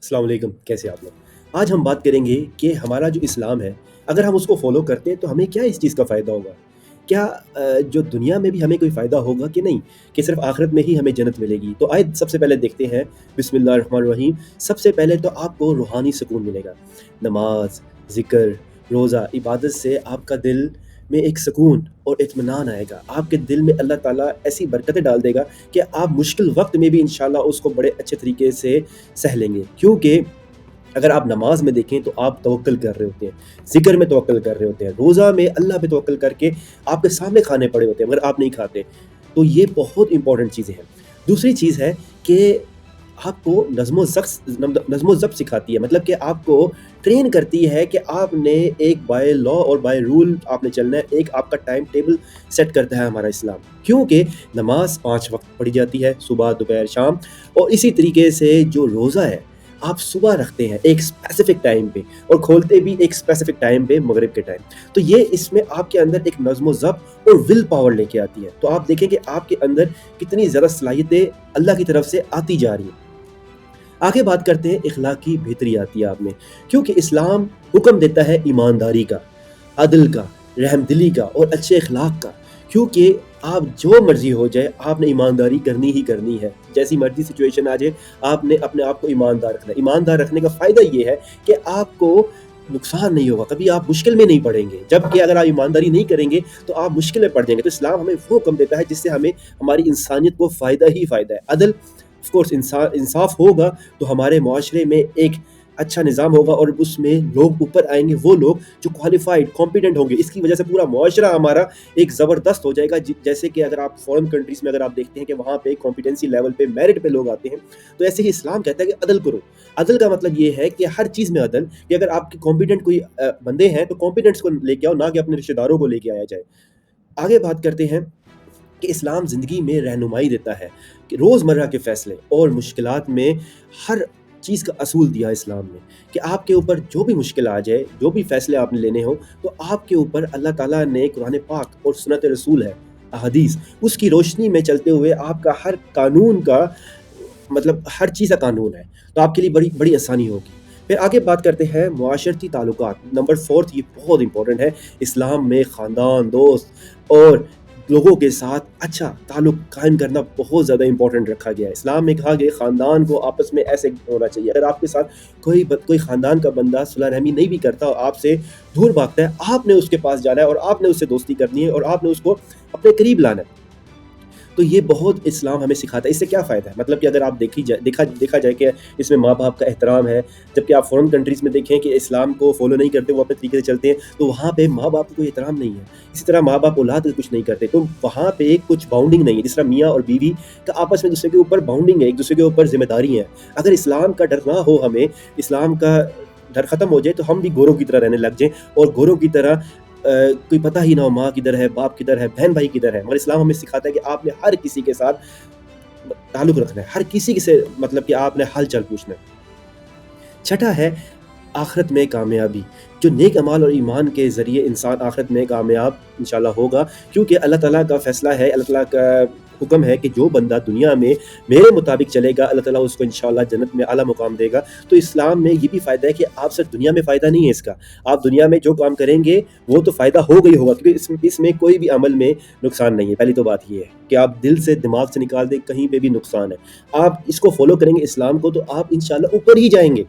अस्सलाम वालेकुम, कैसे हैं आप लोग? आज हम बात करेंगे कि हमारा जो इस्लाम है, अगर हम उसको फ़ॉलो करते हैं तो हमें क्या इस चीज़ का फ़ायदा होगा? क्या जो दुनिया में भी हमें कोई फ़ायदा होगा कि नहीं? कि सिर्फ़ आखिरत में ही हमें जन्नत मिलेगी? तो आइए सबसे पहले देखते हैं, बिस्मिल्लाहिर्रहमानिर्रहीम। सबसे पहले तो आपको रूहानी सुकून मिलेगा। नमाज़, ज़िक्र, रोज़ा, इबादत से आपका दिल में एक सुकून और इत्मीनान आएगा। आपके दिल में अल्लाह ताला ऐसी बरकतें डाल देगा कि आप मुश्किल वक़्त में भी इंशाअल्लाह उसको बड़े अच्छे तरीके से सह लेंगे। क्योंकि अगर आप नमाज़ में देखें तो आप तवक्कुल कर रहे होते हैं, ज़िक्र में तवक्कुल कर रहे होते हैं, रोज़ा में अल्लाह पे तवक्कुल करके आपके सामने खाने पड़े होते हैं मगर आप नहीं खाते। तो ये बहुत इंपॉर्टेंट चीज़ें हैं। दूसरी चीज़ है कि आपको नज़्म ज़ब्त सिखाती है, मतलब कि आपको ट्रेन करती है कि आपने एक बाय लॉ और बाय रूल आपने चलना है। एक आपका टाइम टेबल सेट करता है हमारा इस्लाम। क्योंकि नमाज़ 5 वक़्त पढ़ी जाती है, सुबह, दोपहर, शाम। और इसी तरीके से जो रोज़ा है, आप सुबह रखते हैं एक स्पेसिफिक टाइम पे और खोलते भी एक स्पेसिफिक टाइम पे मगरिब के टाइम। तो ये इसमें आपके अंदर एक नज़्म ज़ब्त और विल पावर लेके आती है। तो आप देखें कि आपके अंदर कितनी ज़्यादा सलाहियतें अल्लाह की तरफ से आती जा रही हैं। आगे बात करते हैं इखलाकी बेहतरी आती है आप में, क्योंकि इस्लाम हुक्म देता है ईमानदारी का, अदल का, रहमदिली का और अच्छे अखलाक का। क्योंकि आप जो मर्जी हो जाए, आपने ईमानदारी करनी ही करनी है। जैसी मर्जी सिचुएशन आ जाए, आपने अपने आप को ईमानदार रखना है। ईमानदार रखने का फ़ायदा ये है कि आपको नुकसान नहीं होगा, कभी आप मुश्किल में नहीं पड़ेंगे। जबकि अगर आप ईमानदारी नहीं करेंगे तो आप मुश्किल में पड़ जाएंगे। तो इस्लाम हमें वो हुक्म देता है जिससे हमें हमारी इंसानियत को फ़ायदा ही फ़ायदा है। अदल, ऑफ कोर्स, इंसाफ होगा तो हमारे मुआशरे में एक अच्छा निज़ाम होगा और उसमें लोग ऊपर आएंगे, वो लोग जो क्वालिफाइड कॉम्पिटेंट होंगे। इसकी वजह से पूरा मुआशरा हमारा एक ज़बरदस्त हो जाएगा। जैसे कि अगर आप फॉरेन कंट्रीज़ में अगर आप देखते हैं कि वहाँ पे कॉम्पिटेंसी लेवल पे मेरिट पे लोग आते हैं, तो ऐसे ही इस्लाम कहता है कि अदल करो। अदल का मतलब ये है कि हर चीज़ में अदल, कि अगर आपके कॉम्पिटेंट कोई बंदे हैं तो कॉम्पिटेंट्स को लेके आओ, ना कि अपने रिश्तेदारों को लेके आया जाए। आगे बात करते हैं कि इस्लाम ज़िंदगी में रहनुमाई देता है कि रोज़मर्रा के फ़ैसले और मुश्किलात में हर चीज़ का असूल दिया है इस्लाम ने, कि आपके ऊपर जो भी मुश्किल आ जाए, जो भी फ़ैसले आपने लेने हों, तो आपके ऊपर अल्लाह ताला ने कुरान पाक और सुन्नत रसूल है, अहादीस, उसकी रोशनी में चलते हुए आपका हर कानून का, मतलब हर चीज़ का कानून है। तो आपके लिए बड़ी बड़ी आसानी होगी। फिर आगे बात करते हैं मुआशरती ताल्लुकात। नंबर 4, ये बहुत इंपॉर्टेंट है। इस्लाम में ख़ानदान, दोस्त और लोगों के साथ अच्छा ताल्लुक कायम करना बहुत ज़्यादा इंपॉर्टेंट रखा गया है। इस्लाम में कहा गया ख़ानदान को आपस में ऐसे होना चाहिए। अगर आपके साथ कोई ख़ानदान का बंदा सुलह रहमी नहीं भी करता और आपसे दूर भागता है, आपने उसके पास जाना है और आपने उससे दोस्ती करनी है और आपने उसको अपने करीब लाना है। तो ये बहुत इस्लाम हमें सिखाता है। इससे क्या फ़ायदा है? मतलब कि अगर आप देखा जाए कि इसमें माँ-बाप का एहतराम है, जबकि आप फ़ॉरेन कंट्रीज़ में देखें कि इस्लाम को फ़ॉलो नहीं करते, वो अपने तरीके से चलते हैं, तो वहाँ पे माँ-बाप को कोई एहतराम नहीं है। इसी तरह माँ-बाप औलाद को कुछ नहीं करते, तो वहाँ पे कुछ बाउंडिंग नहीं है। जिस तरह मियाँ और बीवी का आपस में दूसरे के ऊपर बाउंडिंग है, एक-दूसरे के ऊपर ज़िम्मेदारी है। अगर इस्लाम का डर ना हो हमें, इस्लाम का डर ख़त्म हो जाए, तो हम भी गोरों की तरह रहने लग जाएँ और गोरों की तरह कोई पता ही ना हो माँ किधर है, बाप किधर है, बहन-भाई किधर है। मगर इस्लाम हमें सिखाता है कि आपने हर किसी के साथ ताल्लुक़ रखना है, हर किसी से, मतलब कि आपने हाल-चाल पूछना है। छठा है आखिरत में कामयाबी। जो नेक अमाल और ईमान के ज़रिए इंसान आखिरत में कामयाब इंशाअल्लाह होगा, क्योंकि अल्लाह ताला का फ़ैसला है, अल्लाह ताला का हुक्म है कि जो बंदा दुनिया में मेरे मुताबिक चलेगा, अल्लाह ताला उसको इंशाअल्लाह जन्नत में आला मुकाम देगा। तो इस्लाम में ये भी फ़ायदा है कि आप सिर्फ दुनिया में फ़ायदा नहीं है इसका, आप दुनिया में जो काम करेंगे वो तो फ़ायदा होगा ही होगा, क्योंकि इसमें कोई भी अमल में नुकसान नहीं है। पहली तो बात ये है कि आप दिल से, दिमाग से निकाल दें, कहीं पे भी नुकसान है। आप इसको फ़ॉलो करेंगे इस्लाम को, तो आप इंशाअल्लाह ऊपर ही जाएँगे।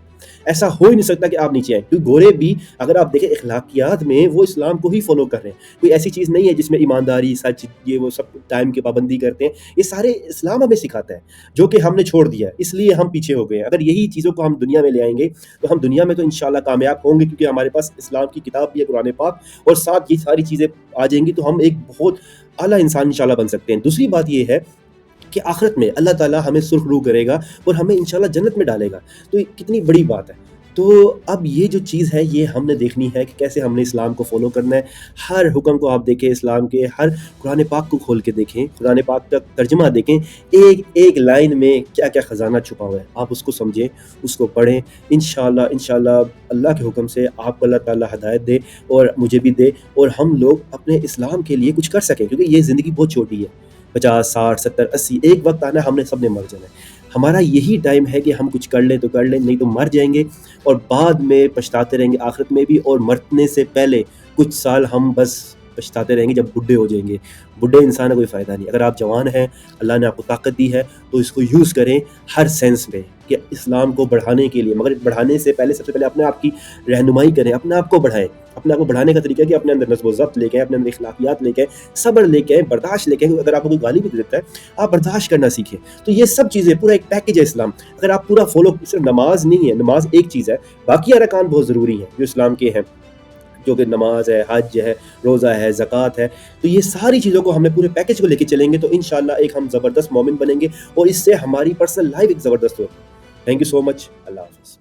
ऐसा हो ही नहीं सकता कि आप नीचे आएँ, क्योंकि गोरे भी अगर आप देखें अखलाकियात में वो इस्लाम को ही फ़ॉलो कर रहे हैं। कोई ऐसी चीज़ नहीं है जिसमें ईमानदारी, सच, ये वो सब टाइम की पाबंदी करते हैं। ये सारे इस्लाम हमें सिखाता है, जो कि हमने छोड़ दिया है, इसलिए हम पीछे हो गए हैं। अगर यही चीज़ों को हम दुनिया में ले आएँगे, तो हम दुनिया में तो इंशाअल्लाह कामयाब होंगे, क्योंकि हमारे पास इस्लाम की किताब भी है, कुरान पाक, और साथ ये सारी चीज़ें आ जाएँगी, तो हम एक बहुत आला इंसान इंशाअल्लाह बन सकते हैं। दूसरी बात ये है कि आखिरत में अल्लाह ताला हमें सुर्खरू करेगा और हमें इंशाअल्लाह जन्नत में डालेगा। तो ये कितनी बड़ी बात है। तो अब ये जो चीज़ है, ये हमने देखनी है कि कैसे हमने इस्लाम को फ़ॉलो करना है। हर हुक्म को आप देखें इस्लाम के, हर कुरान पाक को खोल के देखें, कुरान पाक का तर्जुमा देखें, एक-एक लाइन में क्या-क्या ख़ज़ाना छुपा हुआ है, आप उसको समझें, उसको पढ़ें। इंशाअल्लाह अल्लाह के हुक्म से आपको अल्लाह ताला हिदायत दे और मुझे भी दे, और हम लोग अपने इस्लाम के लिए कुछ कर सकें, क्योंकि ये ज़िंदगी बहुत छोटी है। 50, 60, 70, 80, एक वक़्त आना है, हमने सबने मर जाना है। ہمارا یہی ٹائم ہے کہ ہم کچھ کر لیں تو کر لیں، نہیں تو مر جائیں گے اور بعد میں پچھتاتے رہیں گے، آخرت میں بھی اور مرنے سے پہلے کچھ سال ہم بس پچھتاتے رہیں گے جب بڈھے ہو جائیں گے۔ بڈھے انسان کا کوئی فائدہ نہیں۔ اگر آپ جوان ہیں، اللہ نے آپ کو طاقت دی ہے تو اس کو یوز کریں ہر سینس میں کہ اسلام کو بڑھانے کے لیے، مگر بڑھانے سے پہلے سب سے پہلے اپنے آپ کی رہنمائی کریں، اپنے آپ کو بڑھائیں۔ اپنے آپ کو بڑھانے کا طریقہ کہ اپنے اندر نظم و ضبط لے کے آئیں، اپنے اندر اخلاقیات لے کے آئیں، صبر لے کے آئیں، برداشت لے کے آئیں۔ اگر آپ کو کوئی گالی بھی دے دیتا ہے آپ برداشت کرنا سیکھیں۔ تو یہ سب چیزیں پورا ایک پیکج ہے اسلام۔ اگر آپ پورا فالو، صرف نماز نہیں ہے، نماز ایک چیز ہے، باقی ارکان بہت ضروری ہیں جو اسلام کے ہیں، جو کہ نماز ہے، حج ہے، روزہ ہے، زکوٰۃ ہے۔ تو یہ ساری چیزوں کو ہم نے پورے پیکج کو لے کے چلیں گے تو انشاءاللہ ایک ہم زبردست مومن بنیں گے اور اس سے ہماری پرسنل لائف ایک زبردست ہوگی۔ تھینک یو سو مچ، اللہ حافظ۔